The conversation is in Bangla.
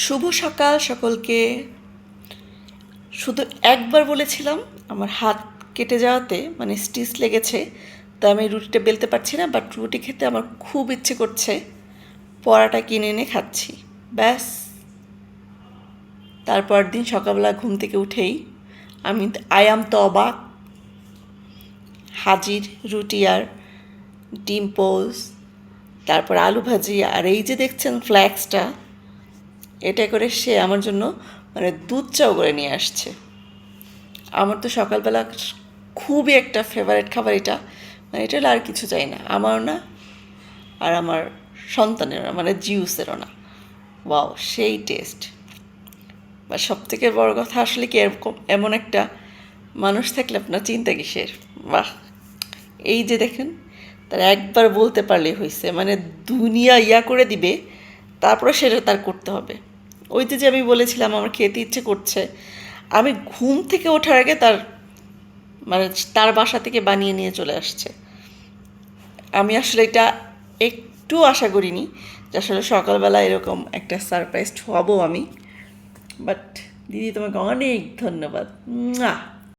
শুভ সকাল সকলকে। শুধু একবার বলেছিলাম আমার হাত কেটে যাওয়াতে মানে স্টিচ লেগেছে, তা আমি রুটিটা বেলতে পারছি না, বাট রুটি খেতে আমার খুব ইচ্ছে করছে। পরাটা কিনে এনে খাচ্ছি, ব্যাস। তারপর দিন সকালবেলা ঘুম থেকে উঠেই আমি আয়াম তো অবাক, হাজির রুটি আর ডিম পোজ, তারপর আলু ভাজি, আর এই যে দেখছেন ফ্ল্যাক্সটা, এটা করে সে আমার জন্য মানে দুধ চাও করে নিয়ে আসছে। আমার তো সকালবেলা খুবই একটা ফেভারিট খাবার এটা, মানে এটা হলে আর কিছু চাই না, আমারও না আর আমার সন্তানেরও না, মানে জিউসেরও না। ওয়াও, সেই টেস্ট। বা সব থেকে বড় কথা আসলে কি, এরকম এমন একটা মানুষ থাকলে আপনার চিন্তা কিসের। বাহ, এই যে দেখেন, তার একবার বলতে পারলেই হয়েছে, মানে দুনিয়া ইয়া করে দিবে, তারপরে সেটা তার করতে হবে। ওই যে আমি বলেছিলাম আমার খেতে ইচ্ছে করছে, আমি ঘুম থেকে ওঠার আগে তার মানে তার বাসা থেকে বানিয়ে নিয়ে চলে আসছে। আমি আসলে এটা একটু আশা করিনি যে আসলে সকালবেলা এরকম একটা সারপ্রাইজড হব আমি। বাট দিদি, তোমাকে অনেক ধন্যবাদ।